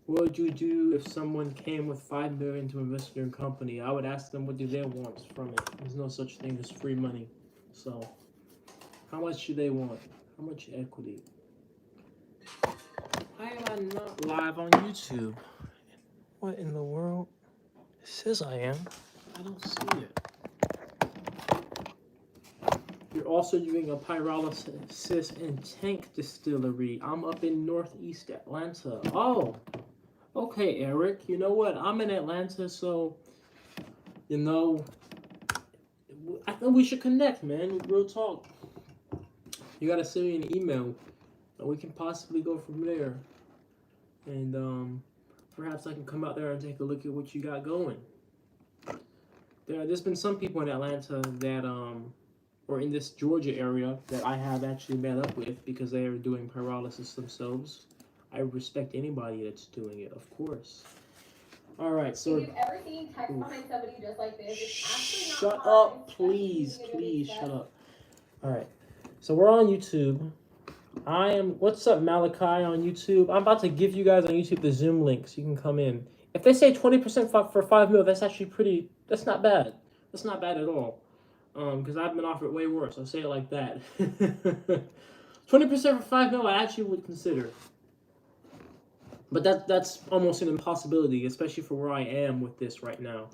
What would you do if someone came with $5 million to invest in your company? I would ask them what do they want from it. There's no such thing as free money. So, how much do they want? How much equity? Why am I not live on YouTube? What in the world? It says I am. I don't see it. You're also doing a pyrolysis and tank distillery. I'm up in Northeast Atlanta. Oh, okay, Eric. You know what? I'm in Atlanta, so, you know, I think we should connect, man. Real talk. You gotta send me an email, and we can possibly go from there. And perhaps I can come out there and take a look at what you got going. There's been some people in Atlanta that or in this Georgia area that I have actually met up with because they are doing pyrolysis themselves. I respect anybody that's doing it, of course. All right, so if you've ever seen text behind somebody just like this, it's actually not shut hard, up, please, shut up. All right, so we're on YouTube. What's up, Malachi on YouTube? I'm about to give you guys on YouTube the Zoom link so you can come in. If they say 20% for 5 mil, that's actually that's not bad. That's not bad at all. Because I've been offered way worse. I'll say it like that. 20% for 5 mil, I actually would consider. But that's almost an impossibility, especially for where I am with this right now.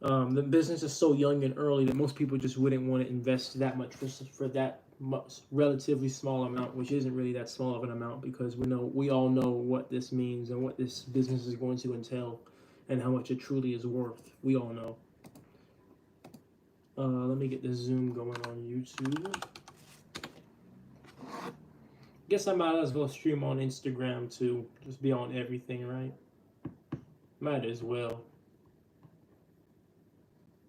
The business is so young and early that most people just wouldn't want to invest that much for that much relatively small amount, which isn't really that small of an amount because we all know what this means and what this business is going to entail and how much it truly is worth. We all know. Let me get the Zoom going on YouTube. Guess I might as well stream on Instagram too. Just be on everything, right? Might as well.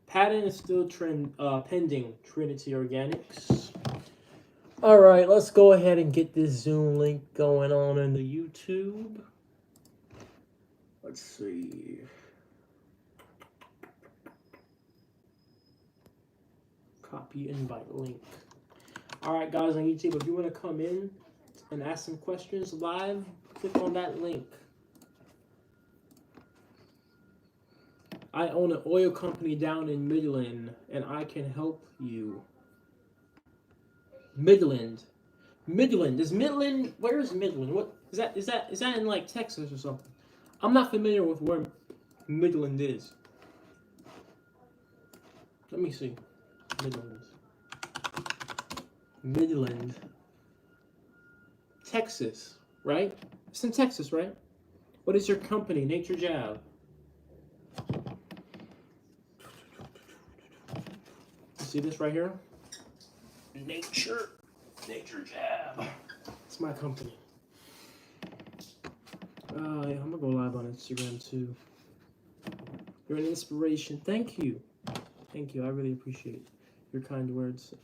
Patent is still pending. Trinity Organics. All right, let's go ahead and get this Zoom link going on in the YouTube. Let's see. Copy invite link. All right, guys on YouTube, if you want to come in and ask some questions live, click on that link. I own an oil company down in Midland, and I can help you. Midland. Is Midland? Where is Midland? What is that? Is that in like Texas or something? I'm not familiar with where Midland is. Let me see. Midland. Texas, right? It's in Texas, right? What is your company? NatureJab. See this right here? NatureJab. It's my company. Yeah, I'm gonna go live on Instagram too. You're an inspiration. Thank you. Thank you. I really appreciate your kind words.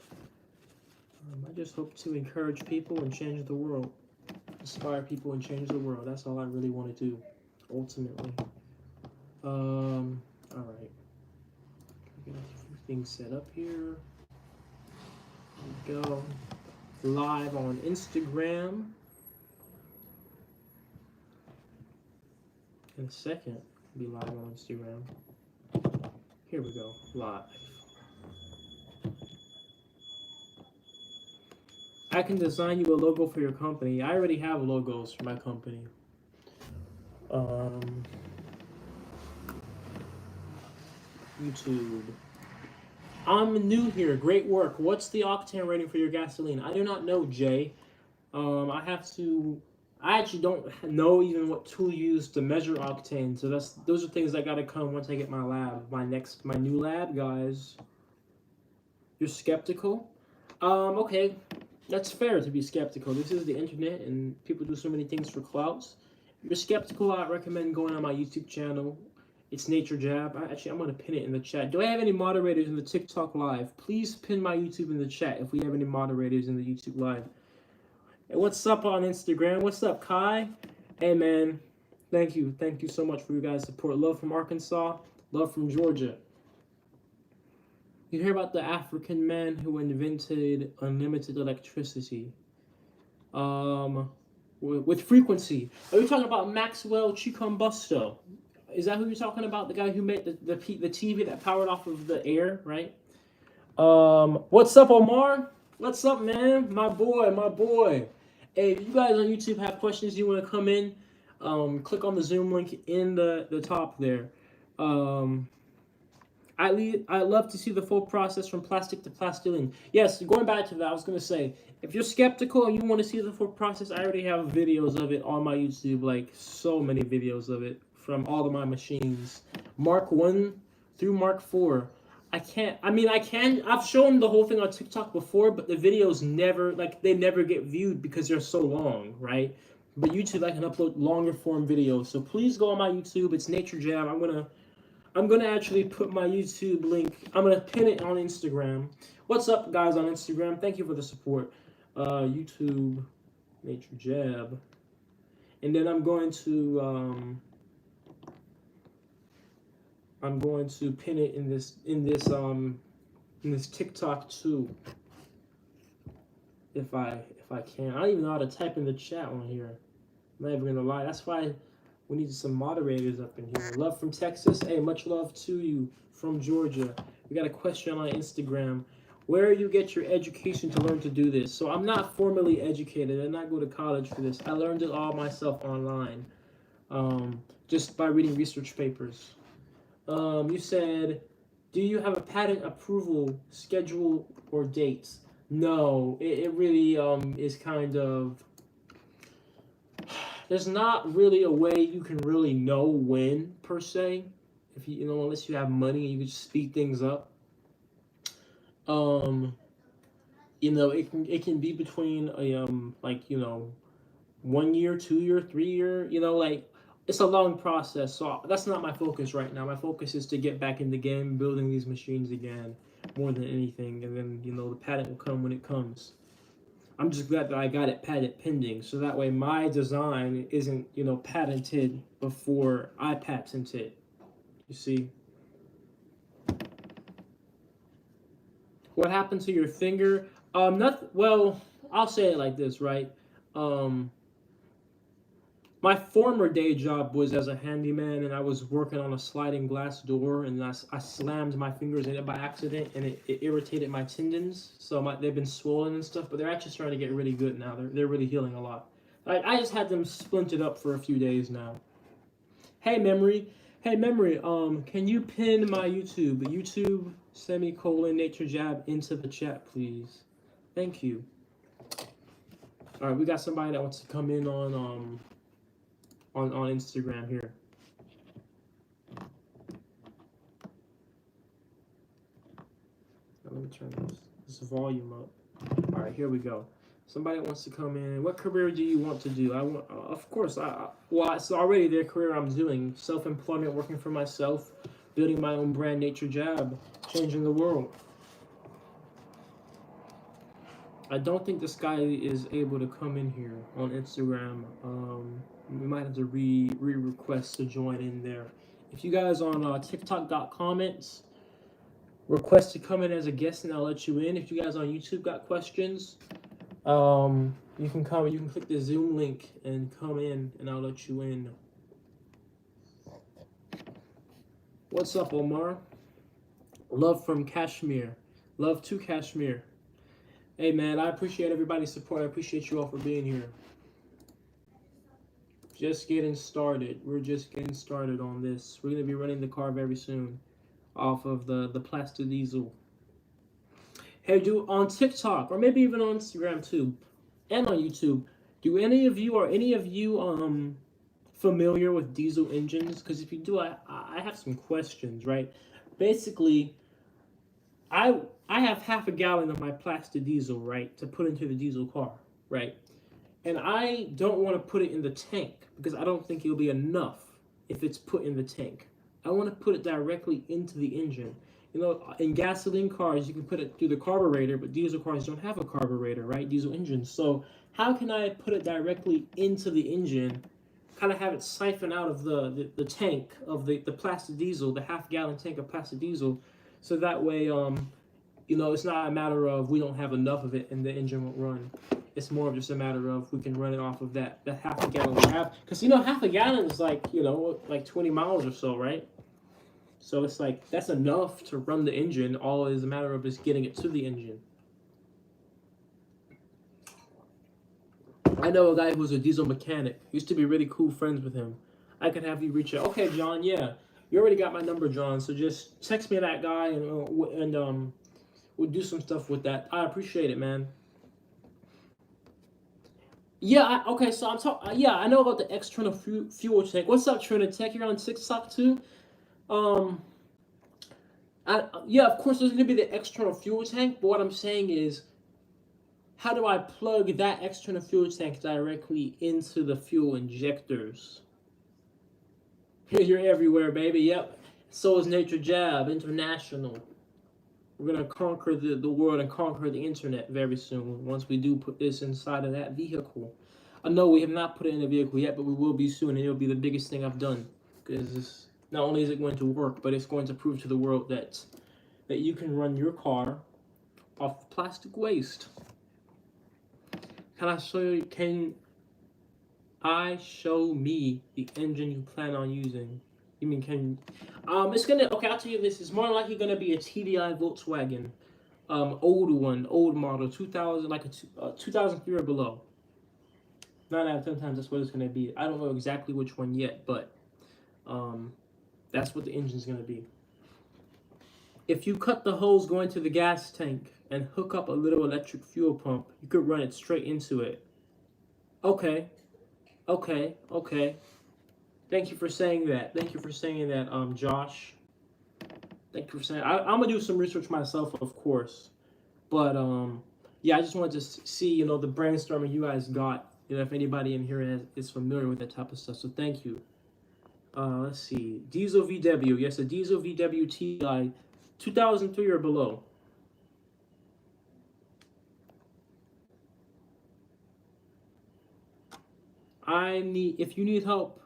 I just hope to encourage people and change the world. Inspire people and change the world. That's all I really want to do, ultimately. All right. Get a few things set up here. There we go. Live on Instagram. In a second, be live on Instagram. Here we go. Live. I can design you a logo for your company. I already have logos for my company. YouTube. I'm new here. Great work. What's the octane rating for your gasoline? I do not know, Jay. I actually don't know even what tool to use to measure octane. So those are things that gotta come once I get my lab, my new lab, guys. You're skeptical? Okay. That's fair to be skeptical. This is the internet and people do so many things for clouts. If you're skeptical, I recommend going on my YouTube channel. It's NatureJab. I'm going to pin it in the chat. Do I have any moderators in the TikTok live? Please pin my YouTube in the chat if we have any moderators in the YouTube live. Hey, what's up on Instagram? What's up, Kai? Hey, man. Thank you. Thank you so much for your guys' support. Love from Arkansas. Love from Georgia. You hear about the African man who invented unlimited electricity. with frequency. Are you talking about Maxwell Chicombusto? Is that who you're talking about? The guy who made the TV that powered off of the air, right? What's up, Omar? What's up, man? My boy, my boy. Hey, if you guys on YouTube have questions you want to come in, click on the Zoom link in the top there. I love to see the full process from plastic to plastiline. Yes, going back to that, I was going to say, if you're skeptical and you want to see the full process, I already have videos of it on my YouTube, like so many videos of it from all of my machines. Mark 1 through Mark 4. I've shown the whole thing on TikTok before, but the videos never, they never get viewed because they're so long, right? But YouTube, I can upload longer form videos. So please go on my YouTube. It's NatureJab. I'm gonna actually put my YouTube link. I'm gonna pin it on Instagram. What's up, guys, on Instagram? Thank you for the support. YouTube, NatureJab, and then I'm going to pin it in this TikTok too. If I can, I don't even know how to type in the chat on here. I'm not even gonna lie. That's why we need some moderators up in here. Love from Texas. Hey, much love to you from Georgia. We got a question on Instagram. Where you get your education to learn to do this? So I'm not formally educated. I did not go to college for this. I learned it all myself online, just by reading research papers. You said, do you have a patent approval schedule or dates? No, it really is kind of, there's not really a way you can really know when, per se, if you know, unless you have money and you can just speed things up. It can be between 1 year, 2 year, 3 year, it's a long process. So that's not my focus right now. My focus is to get back in the game, building these machines again, more than anything. And then, the patent will come when it comes. I'm just glad that I got it patent pending, so that way my design isn't, patented before I patent it. You see? What happened to your finger? Well, I'll say it like this, right? My former day job was as a handyman, and I was working on a sliding glass door, and I slammed my fingers in it by accident, and it irritated my tendons. So they've been swollen and stuff, but they're actually starting to get really good now. They're really healing a lot. I just had them splinted up for a few days now. Hey, Memory. Can you pin my YouTube /NatureJab into the chat, please? Thank you. All right, we got somebody that wants to come in on Instagram here. Now, let me turn this volume up. All right, here we go. Somebody wants to come in. What career do you want to do? It's already their career I'm doing. Self-employment, working for myself, building my own brand, NatureJab, changing the world. I don't think this guy is able to come in here on Instagram. We might have to re-request to join in there. If you guys on TikTok got comments, request to come in as a guest and I'll let you in. If you guys on YouTube got questions, you can click the Zoom link and come in and I'll let you in. What's up, Omar? Love from Kashmir. Love to Kashmir. Hey, man, I appreciate everybody's support. I appreciate you all for being here. Just getting started. We're just getting started on this. We're going to be running the car very soon off of the plastic diesel. Hey, on TikTok, or maybe even on Instagram too, and on YouTube, do any of you familiar with diesel engines? Because if you do, I have some questions, right? Basically, I have half a gallon of my plastic diesel, right, to put into the diesel car, right? And I don't want to put it in the tank because I don't think it'll be enough if it's put in the tank. I want to put it directly into the engine. In gasoline cars, you can put it through the carburetor, but diesel cars don't have a carburetor, right? Diesel engines. So how can I put it directly into the engine, kind of have it siphon out of the tank of the plastic diesel, the half-gallon tank of plastic diesel, so that way you know, it's not a matter of we don't have enough of it and the engine won't run. It's more of just a matter of we can run it off of that half a gallon we have. Because, you know, half a gallon is like, you know, like 20 miles or so, right? So it's like, that's enough to run the engine. All is a matter of just getting it to the engine. I know a guy who's a diesel mechanic. Used to be really cool friends with him. I could have you reach out. Okay, John, yeah. You already got my number, John. So just text me that guy and we'll do some stuff with that. I appreciate it, man. Yeah, okay, so I'm talking. Yeah, I know about the external fuel tank. What's up, Trinitech? You're on TikTok too. Um, yeah, of course, there's gonna be the external fuel tank. But what I'm saying is, how do I plug that external fuel tank directly into the fuel injectors? You're everywhere, baby. Yep. So is NatureJab International. We're gonna conquer the world and conquer the internet very soon. Once we do put this inside of that vehicle. No, we have not put it in the vehicle yet, but we will be soon, and it'll be the biggest thing I've done. Because not only is it going to work, but it's going to prove to the world that you can run your car off plastic waste. Can I show you? Can I show me the engine you plan on using? You mean can? It's gonna. Okay, I'll tell you this. It's more likely gonna be a TDI Volkswagen, old one, old model, 2000, like a 2003 or below. 9 out of 10 times that's what it's gonna be. I don't know exactly which one yet, but that's what the engine's gonna be. If you cut the hose going to the gas tank and hook up a little electric fuel pump, you could run it straight into it. Okay. Thank you for saying that. Josh. Thank you for saying. I'm gonna do some research myself, of course, but yeah, I just wanted to see, you know, the brainstorming you guys got. You know, if anybody in here is familiar with that type of stuff. So thank you. Let's see. Diesel VW. Yes, a diesel VW TI, 2003 or below. If you need help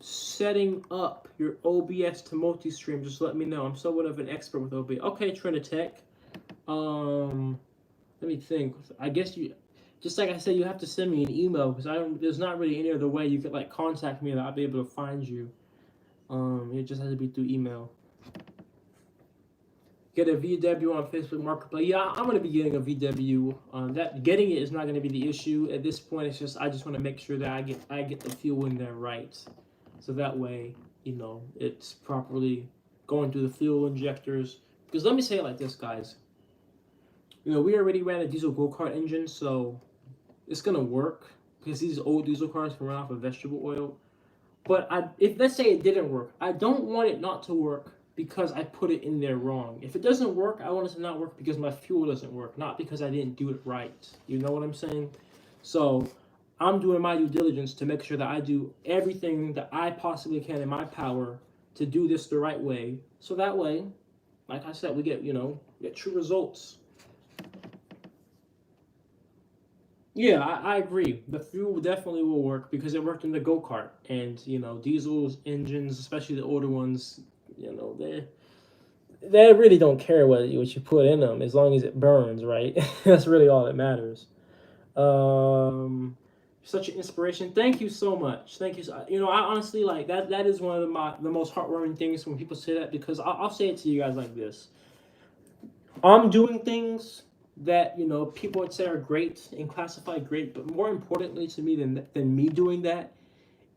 setting up your OBS to multi-stream, just let me know. I'm somewhat of an expert with OBS. Okay, Trinitech. Let me think. I guess you, just like I said, you have to send me an email because there's not really any other way you could like contact me that I'll be able to find you. It just has to be through email. Get a VW on Facebook Marketplace. Yeah, I'm gonna be getting a VW. That getting it is not gonna be the issue at this point. It's just I just want to make sure that I get the fuel in there right, so that way, you know, it's properly going through the fuel injectors. Because let me say it like this, guys. You know, we already ran a diesel go-kart engine, so it's gonna work because these old diesel cars can run off of vegetable oil. But if let's say it didn't work, I don't want it not to work because I put it in there wrong. If it doesn't work, I want it to not work because my fuel doesn't work, not because I didn't do it right. You know what I'm saying? So I'm doing my due diligence to make sure that I do everything that I possibly can in my power to do this the right way. So that way, like I said, we get, you know, get true results. Yeah, I agree. The fuel definitely will work because it worked in the go-kart. And, you know, diesel engines, especially the older ones, you know, they really don't care what you put in them as long as it burns, right? That's really all that matters. Such an inspiration. Thank you so much. Thank you. You know, I honestly like that. That is one of the most heartwarming things when people say that, because I'll say it to you guys like this. I'm doing things that, you know, people would say are great and classified great, but more importantly to me than me doing that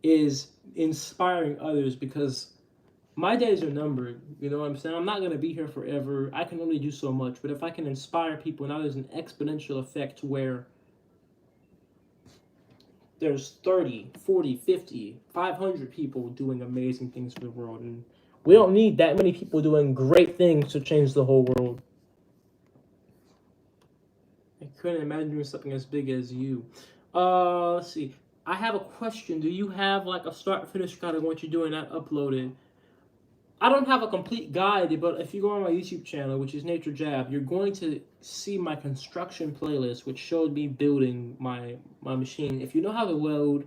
is inspiring others, because my days are numbered. You know what I'm saying? I'm not going to be here forever. I can only do so much, but if I can inspire people, now there's an exponential effect where there's 30, 40, 50, 500 people doing amazing things for the world, and we don't need that many people doing great things to change the whole world. I couldn't imagine doing something as big as you. Let's see. I have a question. Do you have like a start finish guide of what you're doing not uploaded? I don't have a complete guide, but if you go on my YouTube channel, which is NatureJab, you're going to see my construction playlist, which showed me building my machine. If you know how to weld,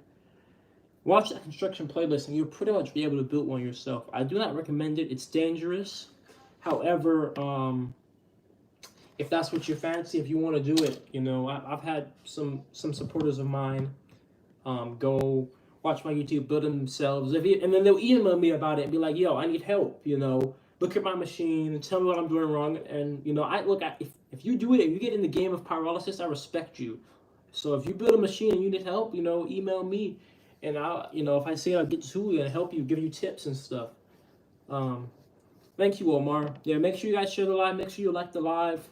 watch that construction playlist, and you'll pretty much be able to build one yourself. I do not recommend it. It's dangerous. However, if that's what you fancy, if you want to do it, you know, I've had some supporters of mine go watch my YouTube, build it themselves, and then they'll email me about it and be like, "Yo, I need help," you know. Look at my machine and tell me what I'm doing wrong. And you know, if you do it, if you get in the game of pyrolysis, I respect you. So if you build a machine and you need help, you know, email me, and you know, if I say I'll get to you and help you, give you tips and stuff. Thank you, Omar. Yeah, make sure you guys share the live. Make sure you like the live,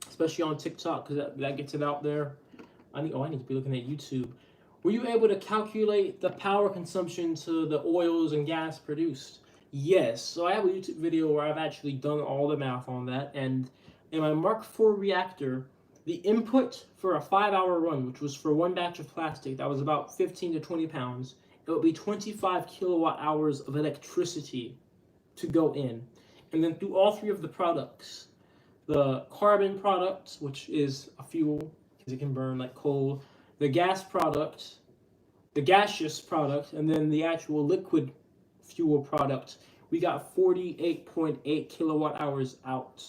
especially on TikTok, because that gets it out there. I need to be looking at YouTube. Were you able to calculate the power consumption to the oils and gas produced? Yes. So I have a YouTube video where I've actually done all the math on that. And in my Mark IV reactor, the input for a 5-hour run, which was for one batch of plastic, that was about 15 to 20 pounds, it would be 25 kilowatt hours of electricity to go in. And then through all three of the products, the carbon product, which is a fuel, because it can burn like coal, the gas product, the gaseous product, and then the actual liquid fuel product, we got 48.8 kilowatt hours out.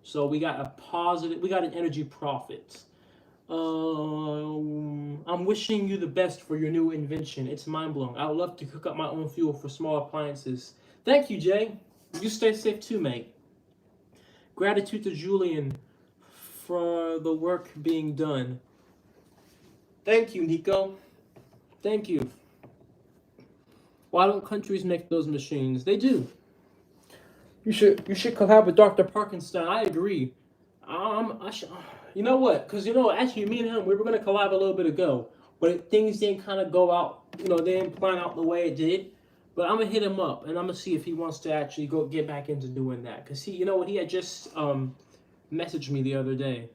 So we got an energy profit. I'm wishing you the best for your new invention. It's mind-blowing. I would love to cook up my own fuel for small appliances. Thank you, Jay. You stay safe too, mate. Gratitude to Julian for the work being done. Thank you, Nico. Thank you. Why don't countries make those machines? They do. You should collab with Dr. Parkinson. I agree. You know what? Because you know, actually, me and him, we were gonna collab a little bit ago, but things didn't kind of go out. You know, they didn't plan out the way it did. But I'm gonna hit him up, and I'm gonna see if he wants to actually get back into doing that. Cause he, you know what, he had just messaged me the other day.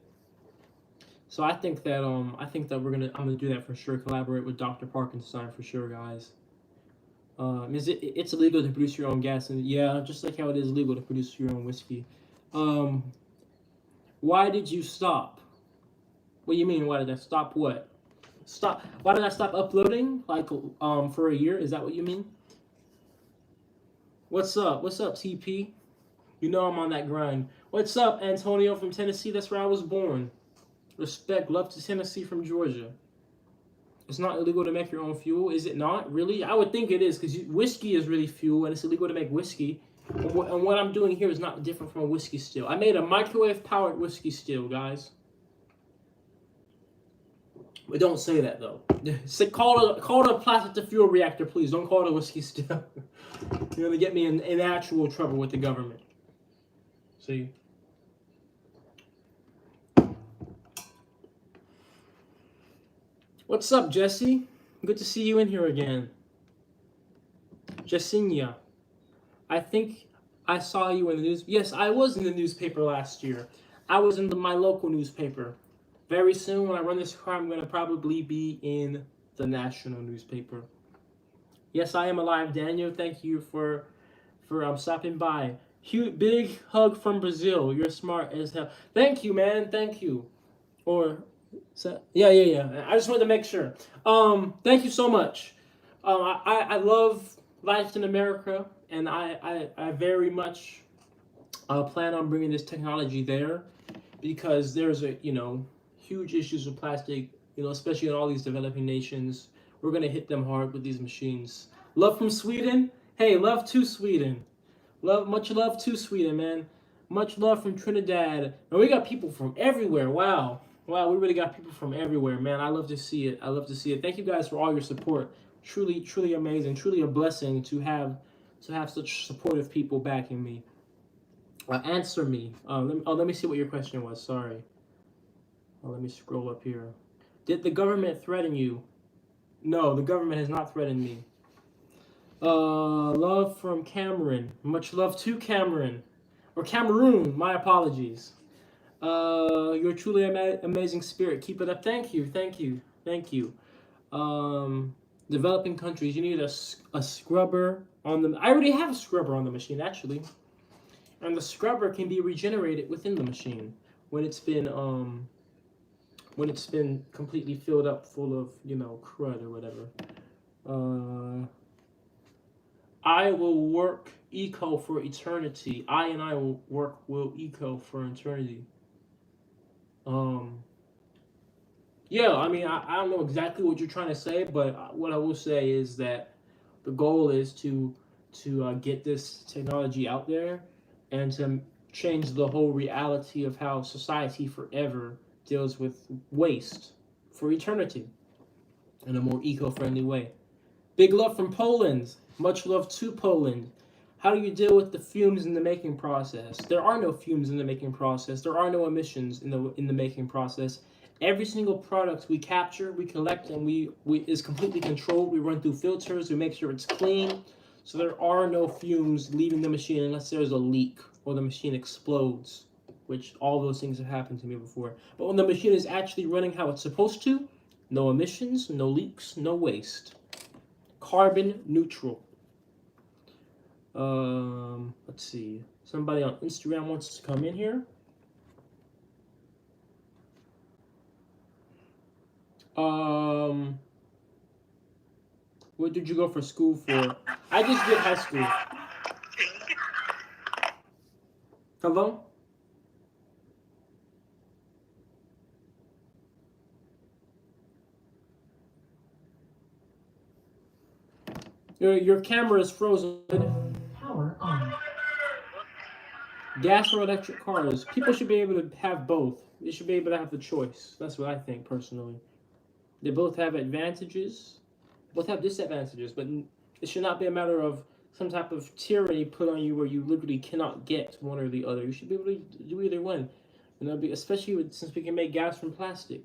So I think that I'm gonna do that for sure. Collaborate with Dr. Parkinson for sure, guys. It's illegal to produce your own gas, and yeah, just like how it is illegal to produce your own whiskey. Why did you stop? What do you mean? Why did I stop? What? Stop? Why did I stop uploading? Like for a year? Is that what you mean? What's up? What's up, TP? You know I'm on that grind. What's up, Antonio from Tennessee? That's where I was born. Respect, love to Tennessee from Georgia. It's not illegal to make your own fuel, is it not? Really? I would think it is, because whiskey is really fuel, and it's illegal to make whiskey. And what I'm doing here is not different from a whiskey still. I made a microwave-powered whiskey still, guys. But don't say that, though. Call it a plastic to fuel reactor, please. Don't call it a whiskey still. You're going to get me in actual trouble with the government. See? What's up, Jesse? Good to see you in here again. Jessinia, I think I saw you in the news. Yes, I was in the newspaper last year. I was in my local newspaper. Very soon, when I run this car, I'm going to probably be in the national newspaper. Yes, I am alive, Daniel. Thank you for stopping by. Big hug from Brazil. You're smart as hell. Thank you, man. Thank you. So, yeah. I just wanted to make sure. Thank you so much. I love life in America, and I very much plan on bringing this technology there, because there's huge issues with plastic, especially in all these developing nations. We're gonna hit them hard with these machines. Love from Sweden. Hey, love to Sweden. Much love to Sweden, man. Much love from Trinidad. And we got people from everywhere. Wow, we really got people from everywhere, man. I love to see it. Thank you guys for all your support. Truly amazing. Truly a blessing to have such supportive people backing me. Answer me. Let me see what your question was. Sorry. Let me scroll up here. Did the government threaten you? No, the government has not threatened me. Love from Cameron. Much love to Cameron. Or Cameroon. My apologies. You're truly amazing spirit. Keep it up. Thank you. Developing countries, you need a scrubber on them. I already have a scrubber on the machine, actually. And the scrubber can be regenerated within the machine when it's been completely filled up full of, crud or whatever. I will work eco for eternity. I will eco for eternity. Um, yeah, I mean, I don't know exactly what you're trying to say, but what I will say is that the goal is to get this technology out there and to change the whole reality of how society forever deals with waste for eternity in a more eco-friendly way. Big love from Poland. Much love to Poland. How do you deal with the fumes in the making process? There are no fumes in the making process. There are no emissions in the making process. Every single product we capture, we collect, and we is completely controlled. We run through filters. We make sure it's clean. So there are no fumes leaving the machine unless there's a leak or the machine explodes, which all those things have happened to me before. But when the machine is actually running how it's supposed to, no emissions, no leaks, no waste. Carbon neutral. Let's see. Somebody on Instagram wants to come in here. What did you go for school for? I just did high school. Hello? Your camera is frozen. Power on. Gas or electric cars. People should be able to have both. They should be able to have the choice. That's what I think personally. They both have advantages, both have disadvantages, but it should not be a matter of some type of tyranny put on you where you literally cannot get one or the other. You should be able to do either one. You know, especially since we can make gas from plastic.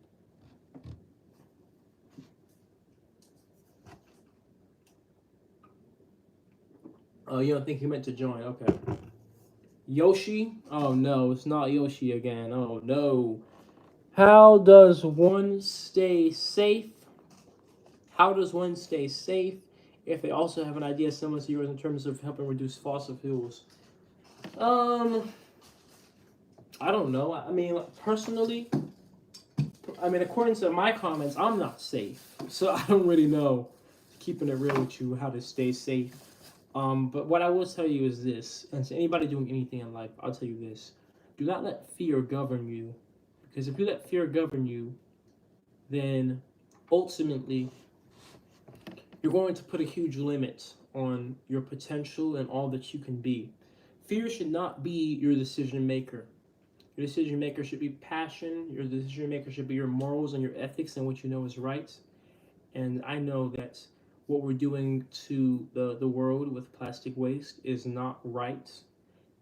Oh, you don't think he meant to join? Okay. Yoshi? Oh no, it's not Yoshi again. Oh no. How does one stay safe? How does one stay safe if they also have an idea similar to yours in terms of helping reduce fossil fuels? I don't know. I mean, personally, according to my comments, I'm not safe, so I don't really know. Keeping it real with you, how to stay safe. But what I will tell you is this, and to anybody doing anything in life, I'll tell you this: do not let fear govern you, because if you let fear govern you, then ultimately you're going to put a huge limit on your potential and all that you can be. Fear should not be your decision maker. Your decision maker should be passion. Your decision maker should be your morals and your ethics and what you know is right. And I know that what we're doing to the world with plastic waste is not right.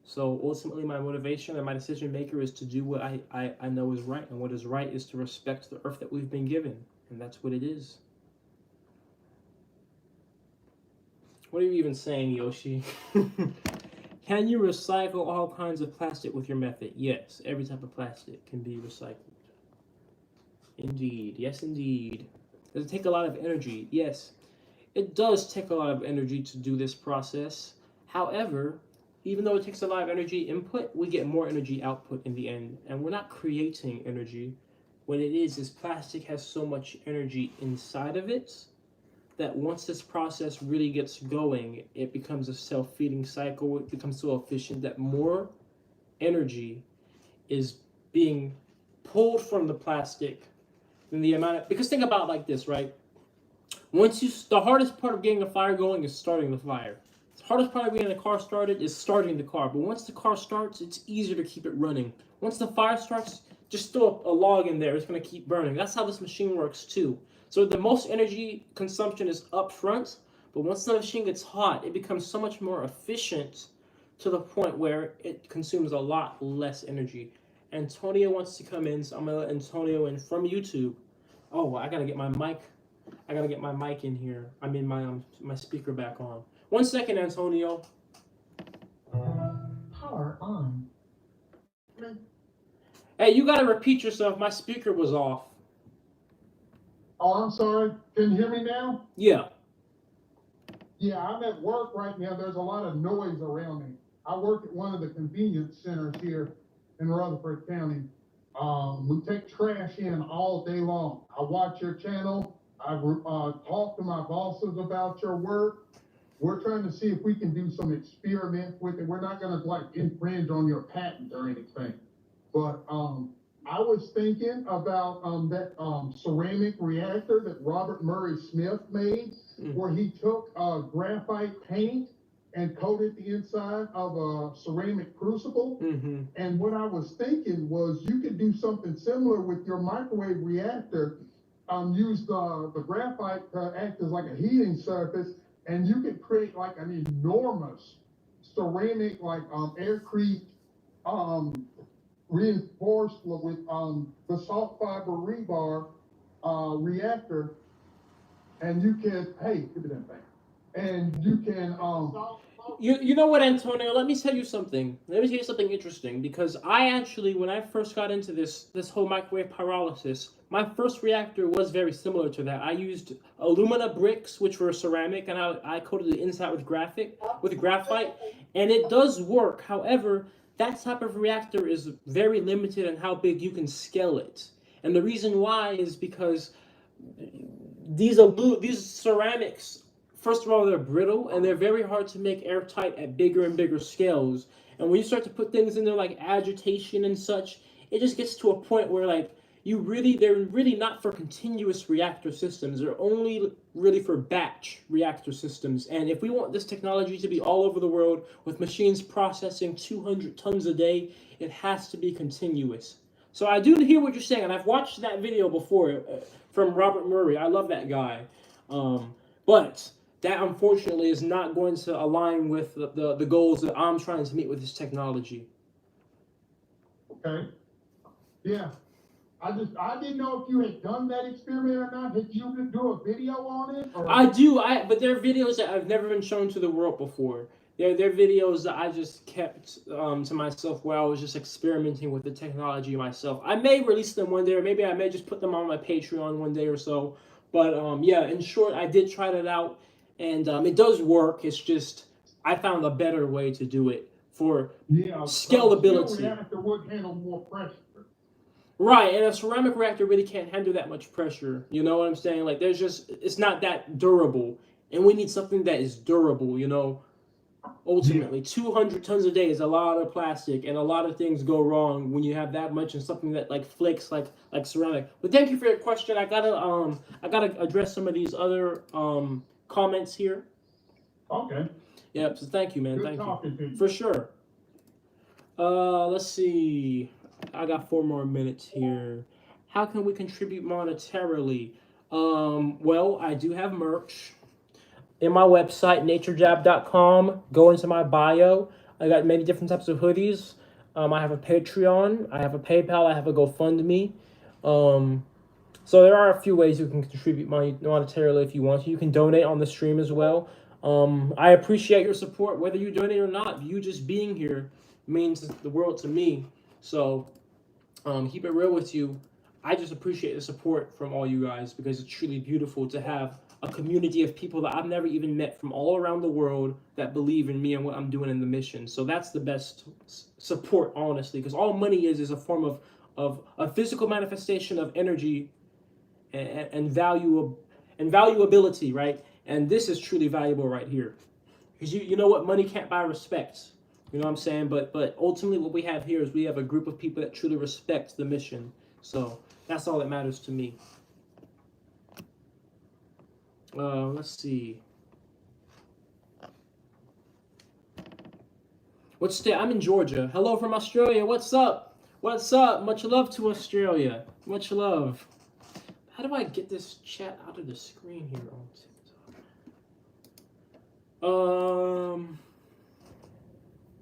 So ultimately, my motivation and my decision maker is to do what I know is right. And what is right is to respect the earth that we've been given. And that's what it is. What are you even saying, Yoshi? Can you recycle all kinds of plastic with your method? Yes, every type of plastic can be recycled. Indeed. Yes, indeed. Does it take a lot of energy? Yes, it does take a lot of energy to do this process. However, even though it takes a lot of energy input, we get more energy output in the end. And we're not creating energy. What it is plastic has so much energy inside of it that once this process really gets going, it becomes a self-feeding cycle. It becomes so efficient that more energy is being pulled from the plastic than the amount of, because think about it like this, right? The hardest part of getting a fire going is starting the fire. The hardest part of getting a car started is starting the car. But once the car starts, it's easier to keep it running. Once the fire starts, just throw a log in there. It's going to keep burning. That's how this machine works too. So the most energy consumption is up front, but once the machine gets hot, it becomes so much more efficient to the point where it consumes a lot less energy. Antonio wants to come in, so I'm gonna let Antonio in from YouTube. Oh, I gotta get my mic. I gotta get my mic in here. I mean my speaker back on. 1 second, Antonio. Power on. Hey, you gotta repeat yourself. My speaker was off. Oh, I'm sorry. Can you hear me now? Yeah. Yeah, I'm at work right now. There's a lot of noise around me. I work at one of the convenience centers here in Rutherford County. We take trash in all day long. I watch your channel. I've talked to my bosses about your work. We're trying to see if we can do some experiments with it. We're not going to like infringe on your patent or anything. But I was thinking about that ceramic reactor that Robert Murray Smith made, where he took graphite paint and coated the inside of a ceramic crucible. And what I was thinking was you could do something similar with your microwave reactor. Use the graphite to act as like a heating surface, and you could create like an enormous ceramic, like aircrete, reinforced with basalt fiber rebar reactor, and you can, hey, give me that thing, and you can You know what, Antonio? Let me tell you something. Let me tell you something interesting, because I actually, when I first got into this whole microwave pyrolysis, my first reactor was very similar to that. I used alumina bricks, which were ceramic, and I coated the inside with graphite, and it does work. However, that type of reactor is very limited in how big you can scale it, and the reason why is because these ceramics, first of all, they're brittle and they're very hard to make airtight at bigger and bigger scales. And when you start to put things in there like agitation and such, it just gets to a point where like they're really not for continuous reactor systems. They're only really for batch reactor systems. And if we want this technology to be all over the world with machines processing 200 tons a day, it has to be continuous. So I do hear what you're saying, and I've watched that video before from Robert Murray. I love that guy. But that unfortunately is not going to align with the goals that I'm trying to meet with this technology. Okay. Yeah. I didn't know if you had done that experiment or not. Did you do a video on it? Or? I do, but they're videos that I've never been shown to the world before. They're videos that I just kept to myself, where I was just experimenting with the technology myself. I may release them one day, or maybe I may just put them on my Patreon one day or so. But yeah, in short, I did try that out, and it does work. It's just I found a better way to do it for scalability. A reactor would handle more pressure. Right, and a ceramic reactor really can't handle that much pressure. You know what I'm saying? Like, it's not that durable, and we need something that is durable. You know, ultimately, 200 tons a day is a lot of plastic, and a lot of things go wrong when you have that much in something that like flakes like ceramic. But thank you for your question. I gotta address some of these other comments here. Okay. Yep. So thank you, man. Good Thank talking to you you. for sure. Let's see. I got 4 more minutes here. How can we contribute monetarily? Well, I do have merch in my website, naturejab.com. Go into my bio. I got many different types of hoodies. I have a Patreon. I have a PayPal. I have a GoFundMe. So there are a few ways you can contribute money monetarily if you want to. You can donate on the stream as well. I appreciate your support, whether you donate or not. You just being here means the world to me. So keep it real with you. I just appreciate the support from all you guys, because it's truly beautiful to have a community of people that I've never even met from all around the world that believe in me and what I'm doing in the mission. So that's the best support, honestly, because all money is a form of a physical manifestation of energy and valuability, right? And this is truly valuable right here, because you know what, money can't buy respect. You know what I'm saying? But ultimately what we have here is we have a group of people that truly respect the mission. So that's all that matters to me. Let's see. What state? I'm in Georgia. Hello from Australia. What's up? What's up? Much love to Australia. Much love. How do I get this chat out of the screen here on TikTok?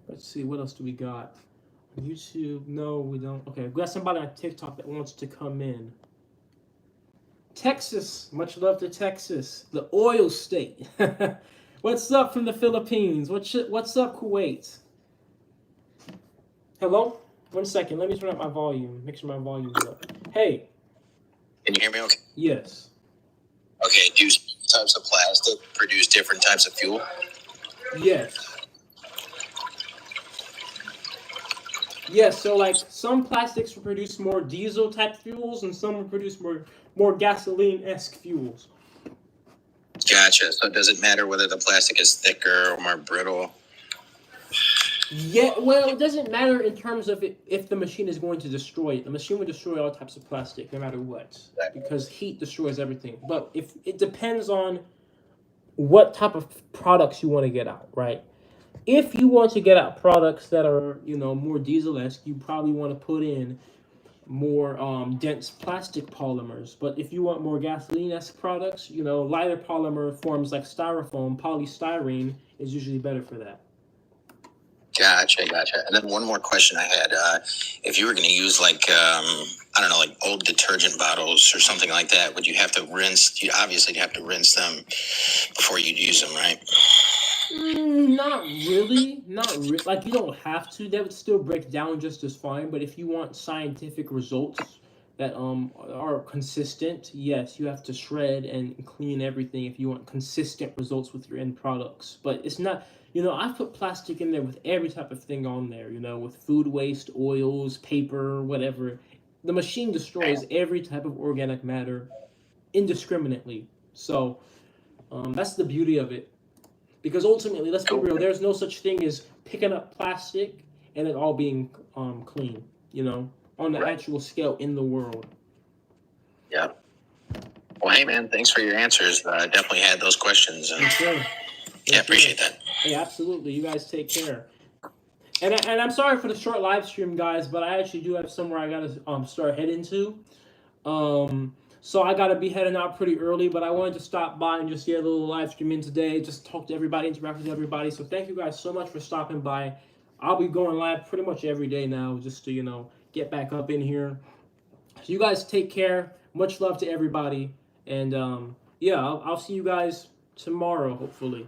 Let's see, what else do we got? YouTube, no, we don't. Okay, we got somebody on TikTok that wants to come in. Texas, much love to Texas, the oil state. What's up from the Philippines? What's up, Kuwait? Hello? 1 second, let me turn up my volume. Make sure my volume's up. Hey. Can you hear me okay? Yes. Okay, do types of plastic produce different types of fuel? Yes. Yes, so like some plastics will produce more diesel type fuels, and some will produce more gasoline-esque fuels. Gotcha. So it doesn't matter whether the plastic is thicker or more brittle? Yeah, well, it doesn't matter in terms of if the machine is going to destroy it. The machine will destroy all types of plastic, no matter what, because heat destroys everything. But if it depends on what type of products you want to get out, right? If you want to get out products that are, more diesel-esque, you probably want to put in more dense plastic polymers. But if you want more gasoline-esque products, lighter polymer forms like styrofoam, polystyrene is usually better for that. Gotcha. And then one more question I had: if you were going to use like I don't know, like old detergent bottles or something like that, would you have to rinse? You obviously have to rinse them before you'd use them, right? Not really. Like, you don't have to. That would still break down just as fine. But if you want scientific results that are consistent, yes, you have to shred and clean everything if you want consistent results with your end products. But it's not. I've put plastic in there with every type of thing on there. With food waste, oils, paper, whatever. The machine destroys every type of organic matter indiscriminately. So that's the beauty of it. Because ultimately, let's be real, there's no such thing as picking up plastic and it all being clean, on the actual scale in the world. Yeah. Well, hey, man, thanks for your answers. Definitely had those questions. And Sure. yeah, appreciate that. Hey, absolutely. You guys take care. And I'm sorry for the short live stream, guys, but I actually do have somewhere I got to start heading to. So I got to be heading out pretty early, but I wanted to stop by and just get a little live stream in today, just talk to everybody, interact with everybody. So thank you guys so much for stopping by. I'll be going live pretty much every day now just to, get back up in here. So you guys take care. Much love to everybody. And yeah, I'll see you guys tomorrow, hopefully.